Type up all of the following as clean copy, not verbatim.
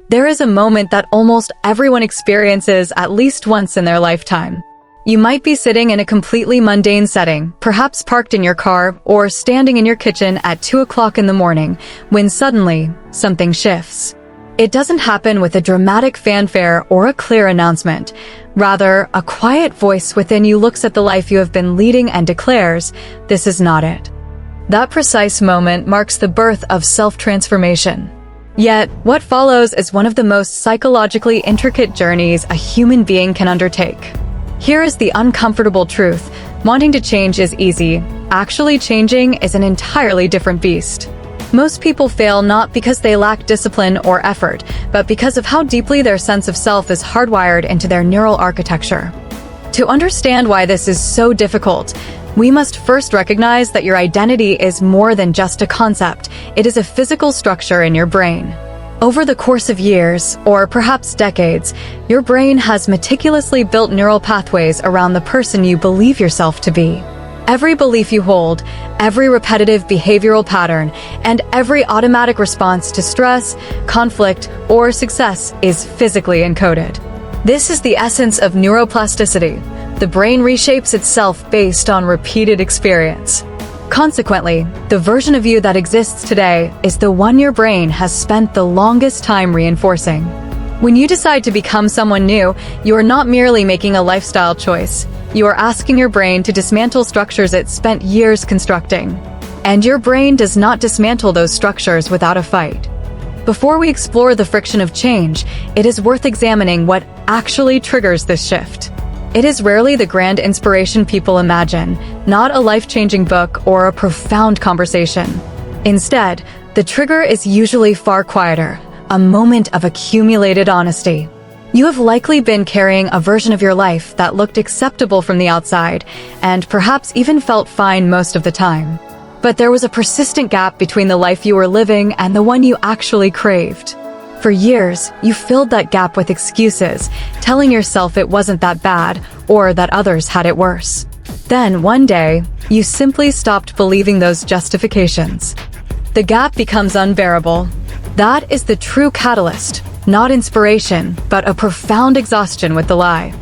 There is a moment that almost everyone experiences at least once in their lifetime. You might be sitting in a completely mundane setting, perhaps parked in your car or standing in your kitchen at 2 o'clock in the morning, when suddenly, something shifts. It doesn't happen with a dramatic fanfare or a clear announcement. Rather, a quiet voice within you looks at the life you have been leading and declares, "This is not it." That precise moment marks the birth of self-transformation. Yet, what follows is one of the most psychologically intricate journeys a human being can undertake. Here is the uncomfortable truth. Wanting to change is easy. Actually changing is an entirely different beast. Most people fail not because they lack discipline or effort, but because of how deeply their sense of self is hardwired into their neural architecture. To understand why this is so difficult, we must first recognize that your identity is more than just a concept. It is a physical structure in your brain. Over the course of years, or perhaps decades, your brain has meticulously built neural pathways around the person you believe yourself to be. Every belief you hold, every repetitive behavioral pattern, and every automatic response to stress, conflict, or success is physically encoded. This is the essence of neuroplasticity. The brain reshapes itself based on repeated experience. Consequently, the version of you that exists today is the one your brain has spent the longest time reinforcing. When you decide to become someone new, you are not merely making a lifestyle choice. You are asking your brain to dismantle structures it spent years constructing. And your brain does not dismantle those structures without a fight. Before we explore the friction of change, it is worth examining what actually triggers this shift. It is rarely the grand inspiration people imagine, not a life-changing book or a profound conversation. Instead, the trigger is usually far quieter, a moment of accumulated honesty. You have likely been carrying a version of your life that looked acceptable from the outside, and perhaps even felt fine most of the time. But there was a persistent gap between the life you were living and the one you actually craved. For years, you filled that gap with excuses, telling yourself it wasn't that bad, or that others had it worse. Then, one day, you simply stopped believing those justifications. The gap becomes unbearable. That is the true catalyst, not inspiration, but a profound exhaustion with the lie.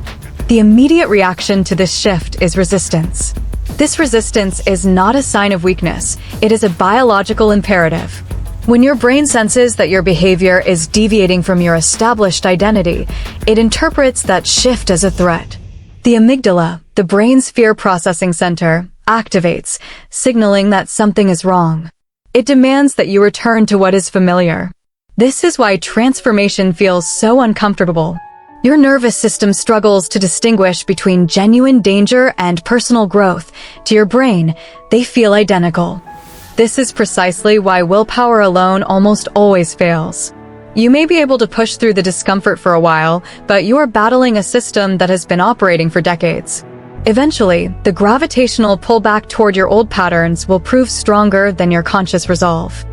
The immediate reaction to this shift is resistance. This resistance is not a sign of weakness, it is a biological imperative. When your brain senses that your behavior is deviating from your established identity, it interprets that shift as a threat. The amygdala, the brain's fear processing center, activates, signaling that something is wrong. It demands that you return to what is familiar. This is why transformation feels so uncomfortable. Your nervous system struggles to distinguish between genuine danger and personal growth. To your brain, they feel identical. This is precisely why willpower alone almost always fails. You may be able to push through the discomfort for a while, but you are battling a system that has been operating for decades. Eventually, the gravitational pullback toward your old patterns will prove stronger than your conscious resolve.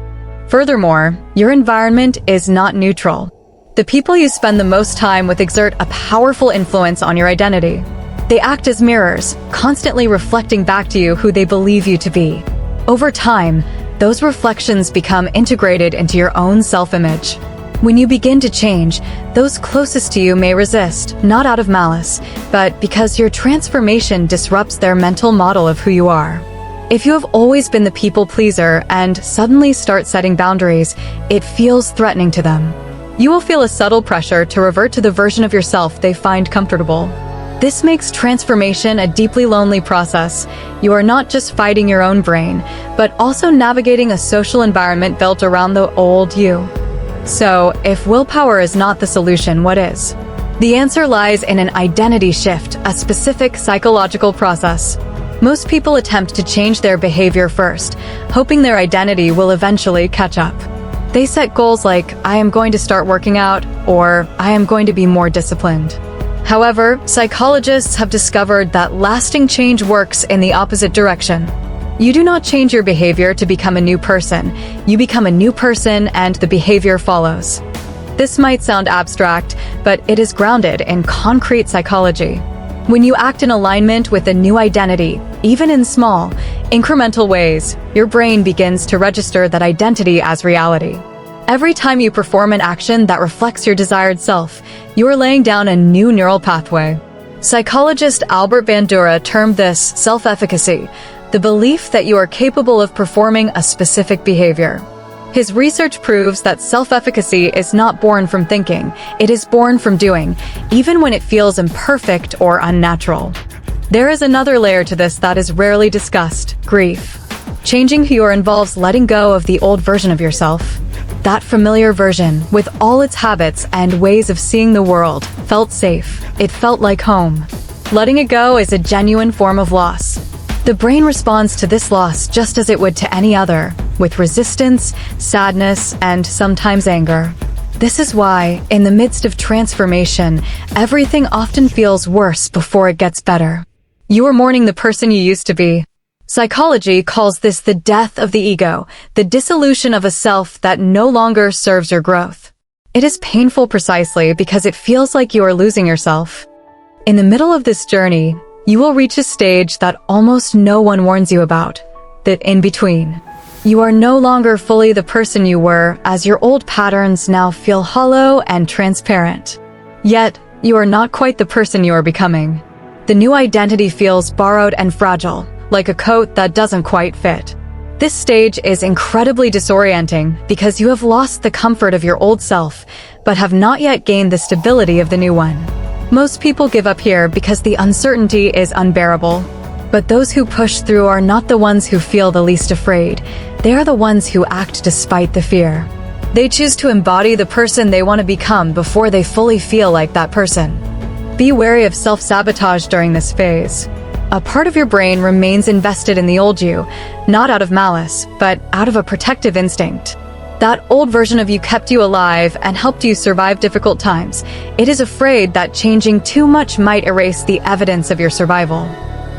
Furthermore, your environment is not neutral. The people you spend the most time with exert a powerful influence on your identity. They act as mirrors, constantly reflecting back to you who they believe you to be. Over time, those reflections become integrated into your own self-image. When you begin to change, those closest to you may resist, not out of malice, but because your transformation disrupts their mental model of who you are. If you have always been the people pleaser and suddenly start setting boundaries, it feels threatening to them. You will feel a subtle pressure to revert to the version of yourself they find comfortable. This makes transformation a deeply lonely process. You are not just fighting your own brain, but also navigating a social environment built around the old you. So, if willpower is not the solution, what is? The answer lies in an identity shift, a specific psychological process. Most people attempt to change their behavior first, hoping their identity will eventually catch up. They set goals like, I am going to start working out, or I am going to be more disciplined. However, psychologists have discovered that lasting change works in the opposite direction. You do not change your behavior to become a new person. You become a new person and the behavior follows. This might sound abstract, but it is grounded in concrete psychology. When you act in alignment with a new identity, even in small, incremental ways, your brain begins to register that identity as reality. Every time you perform an action that reflects your desired self, you are laying down a new neural pathway. Psychologist Albert Bandura termed this self-efficacy, the belief that you are capable of performing a specific behavior. His research proves that self-efficacy is not born from thinking, it is born from doing, even when it feels imperfect or unnatural. There is another layer to this that is rarely discussed: grief. Changing who you are involves letting go of the old version of yourself. That familiar version, with all its habits and ways of seeing the world, felt safe. It felt like home. Letting it go is a genuine form of loss. The brain responds to this loss just as it would to any other, with resistance, sadness, and sometimes anger. This is why, in the midst of transformation, everything often feels worse before it gets better. You are mourning the person you used to be. Psychology calls this the death of the ego, the dissolution of a self that no longer serves your growth. It is painful precisely because it feels like you are losing yourself. In the middle of this journey, you will reach a stage that almost no one warns you about, that in-between. You are no longer fully the person you were, as your old patterns now feel hollow and transparent. Yet, you are not quite the person you are becoming. The new identity feels borrowed and fragile, like a coat that doesn't quite fit. This stage is incredibly disorienting because you have lost the comfort of your old self, but have not yet gained the stability of the new one. Most people give up here because the uncertainty is unbearable. But those who push through are not the ones who feel the least afraid. They are the ones who act despite the fear. They choose to embody the person they want to become before they fully feel like that person. Be wary of self-sabotage during this phase. A part of your brain remains invested in the old you, not out of malice, but out of a protective instinct. That old version of you kept you alive and helped you survive difficult times. It is afraid that changing too much might erase the evidence of your survival.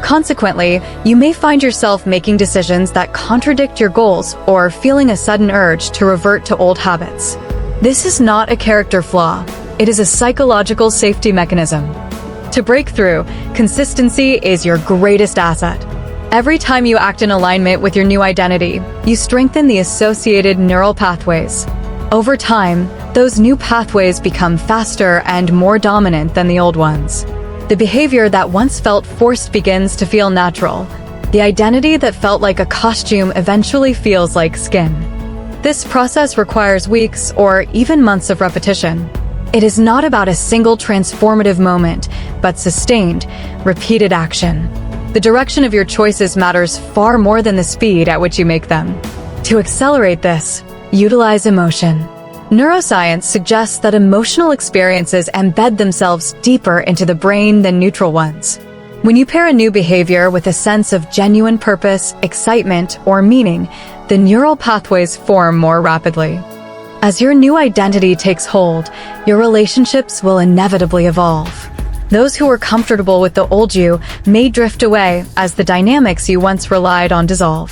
Consequently, you may find yourself making decisions that contradict your goals or feeling a sudden urge to revert to old habits. This is not a character flaw. It is a psychological safety mechanism. To break through, consistency is your greatest asset. Every time you act in alignment with your new identity, you strengthen the associated neural pathways. Over time, those new pathways become faster and more dominant than the old ones. The behavior that once felt forced begins to feel natural. The identity that felt like a costume eventually feels like skin. This process requires weeks or even months of repetition. It is not about a single transformative moment, but sustained, repeated action. The direction of your choices matters far more than the speed at which you make them. To accelerate this, utilize emotion. Neuroscience suggests that emotional experiences embed themselves deeper into the brain than neutral ones. When you pair a new behavior with a sense of genuine purpose, excitement, or meaning, the neural pathways form more rapidly. As your new identity takes hold, your relationships will inevitably evolve. Those who were comfortable with the old you may drift away as the dynamics you once relied on dissolve.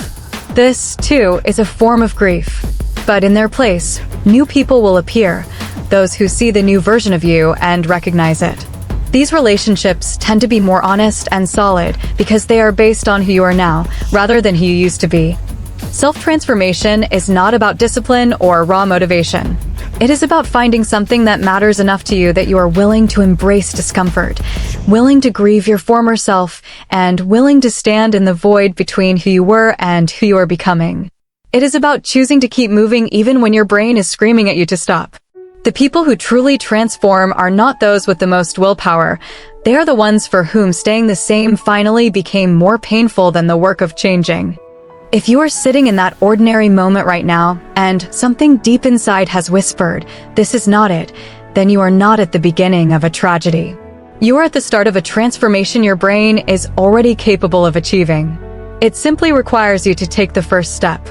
This, too, is a form of grief. But in their place, new people will appear, those who see the new version of you and recognize it. These relationships tend to be more honest and solid because they are based on who you are now, rather than who you used to be. Self-transformation is not about discipline or raw motivation. It is about finding something that matters enough to you that you are willing to embrace discomfort, willing to grieve your former self, and willing to stand in the void between who you were and who you are becoming. It is about choosing to keep moving even when your brain is screaming at you to stop. The people who truly transform are not those with the most willpower. They are the ones for whom staying the same finally became more painful than the work of changing. If you are sitting in that ordinary moment right now, and something deep inside has whispered, "This is not it," then you are not at the beginning of a tragedy. You are at the start of a transformation your brain is already capable of achieving. It simply requires you to take the first step.